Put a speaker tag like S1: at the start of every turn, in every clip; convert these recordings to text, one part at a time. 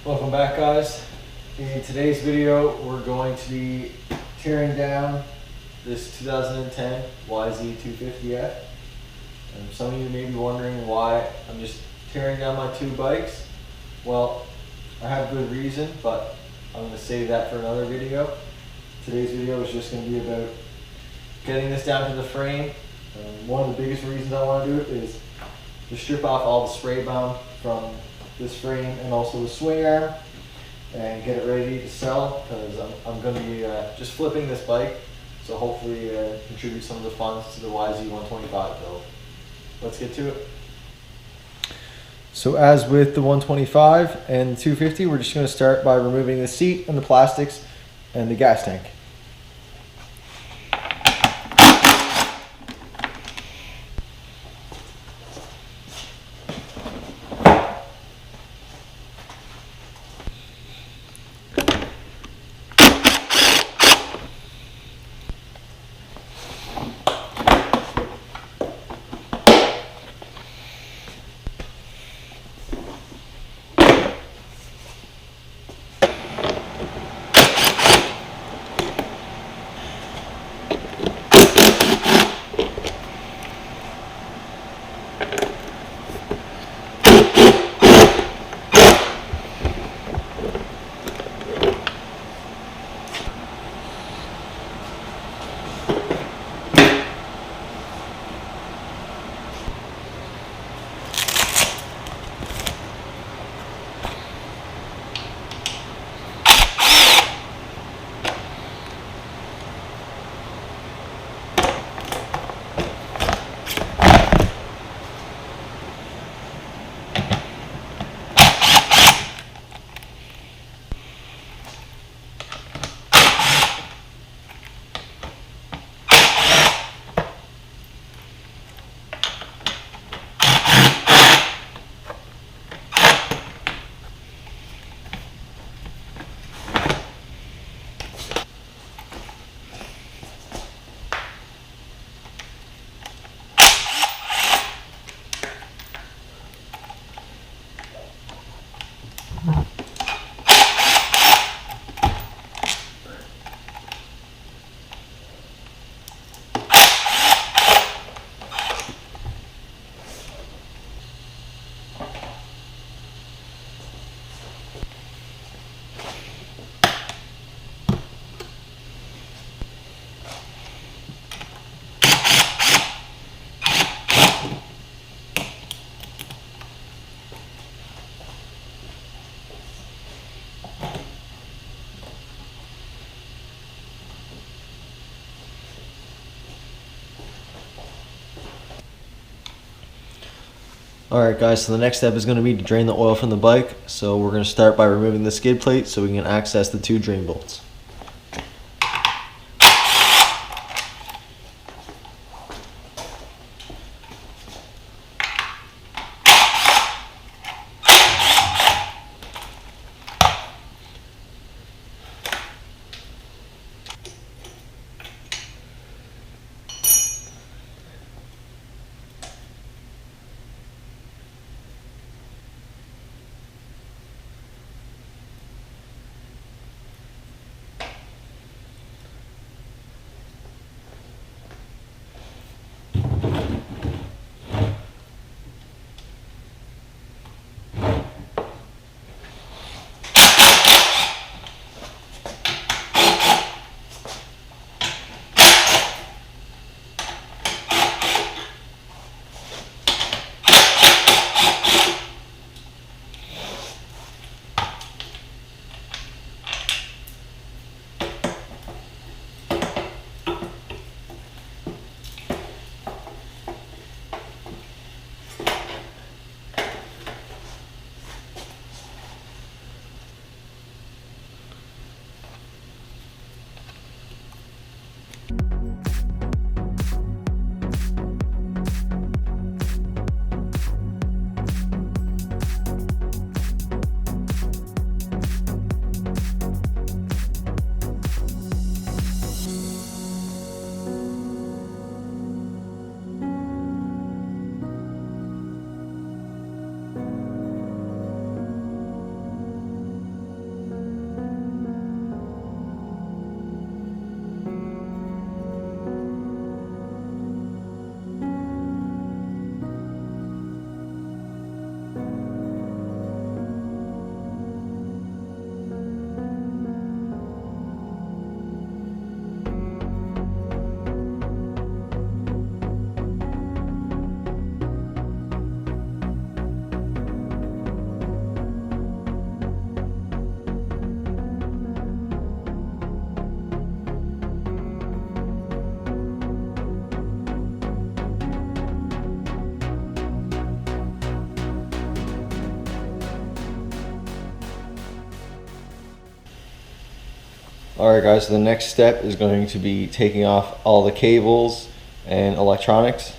S1: Welcome back, guys. In today's video we're going to be tearing down this 2010 YZ250F. And some of you may be wondering why I'm just tearing down my two bikes. Well, I have good reason, but I'm going to save that for another video. Today's video is just going to be about getting this down to the frame. One of the biggest reasons I want to do it is to strip off all the spray bomb from this frame and also the swing arm and get it ready to sell, because I'm going to be just flipping this bike, so hopefully contribute some of the funds to the YZ125 build. Let's get to it. So as with the 125 and the 250, we're just going to start by removing the seat and the plastics and the gas tank. Alright guys, so the next step is going to be to drain the oil from the bike. So we're going to start by removing the skid plate so we can access the two drain bolts. Alright guys, so the next step is going to be taking off all the cables and electronics.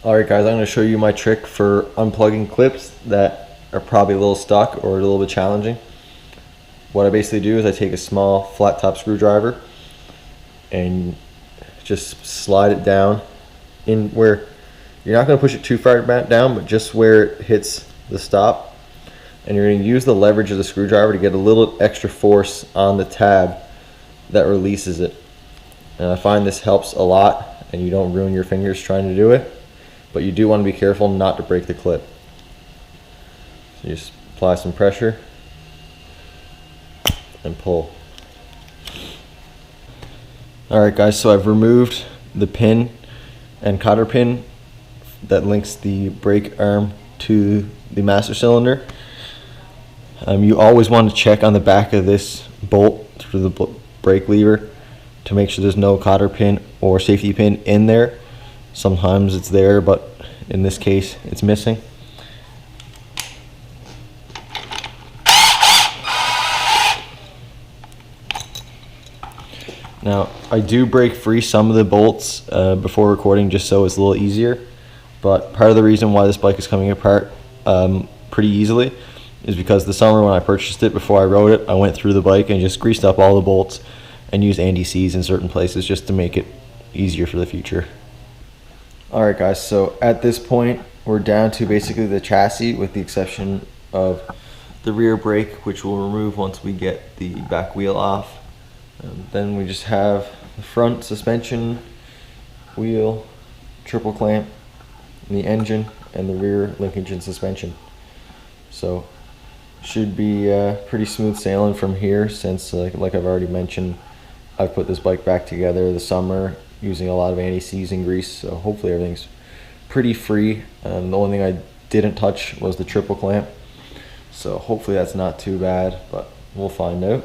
S1: Alright guys, I'm going to show you my trick for unplugging clips that are probably a little stuck or a little bit challenging. What I basically do is I take a small flat top screwdriver and just slide it down in where you're not going to push it too far down, but just where it hits the stop. And you're going to use the leverage of the screwdriver to get a little extra force on the tab that releases it. And I find this helps a lot, and you don't ruin your fingers trying to do it. But you do want to be careful not to break the clip. So you just apply some pressure and pull. Alright guys, so I've removed the pin and cotter pin that links the brake arm to the master cylinder. You always want to check on the back of this bolt through the brake lever to make sure there's no cotter pin or safety pin in there. Sometimes it's there, but in this case it's missing. Now I do break free some of the bolts before recording just so it's a little easier, but part of the reason why this bike is coming apart pretty easily is because the summer when I purchased it, before I rode it, I went through the bike and just greased up all the bolts and used anti-seize in certain places just to make it easier for the future. Alright guys, so at this point we're down to basically the chassis with the exception of the rear brake, which we'll remove once we get the back wheel off. Then we just have the front suspension, wheel, triple clamp, the engine, and the rear linkage and suspension. So should be pretty smooth sailing from here, since like I've already mentioned, I've put this bike back together this summer using a lot of anti-seize and grease, so hopefully everything's pretty free. The only thing I didn't touch was the triple clamp, so hopefully that's not too bad, but we'll find out.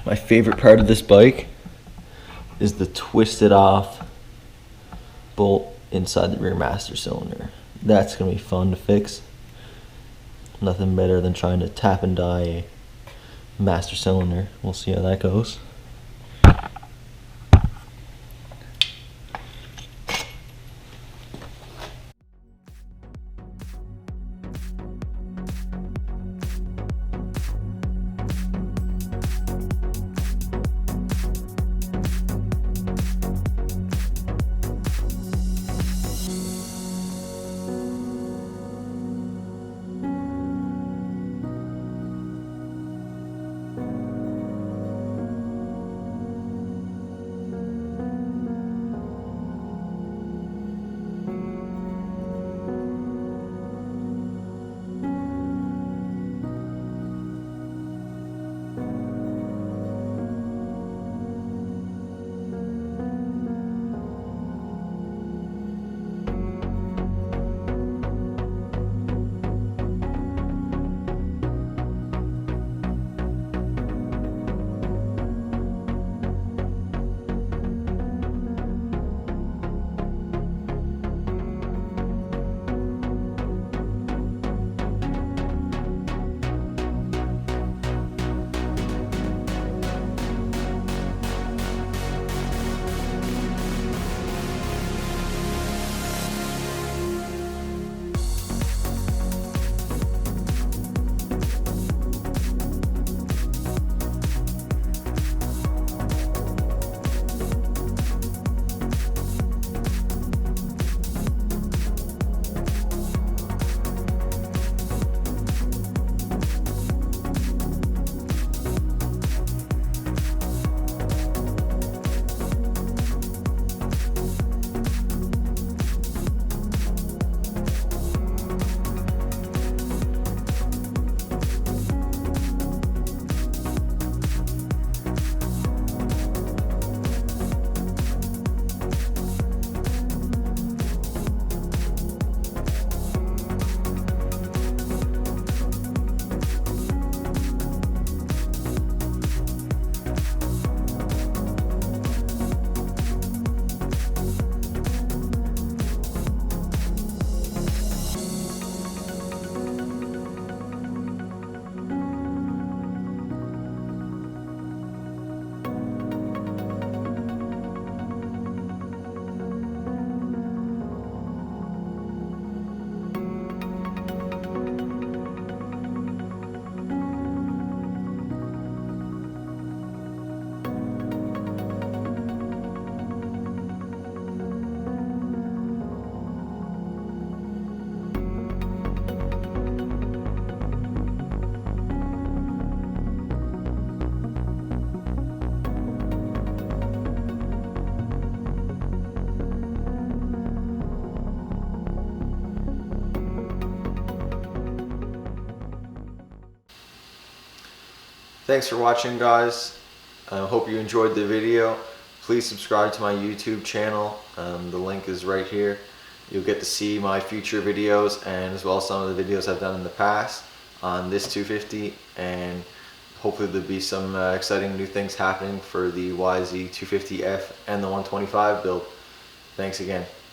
S1: My favorite part of this bike is the twisted off bolt inside the rear master cylinder. That's going to be fun to fix. Nothing better than trying to tap and die a master cylinder. We'll see how that goes. Thanks for watching, guys. I hope you enjoyed the video. Please subscribe to my YouTube channel. The link is right here. You'll get to see my future videos and as well as some of the videos I've done in the past on this 250, and hopefully there'll be some exciting new things happening for the YZ250F and the 125 build. Thanks again.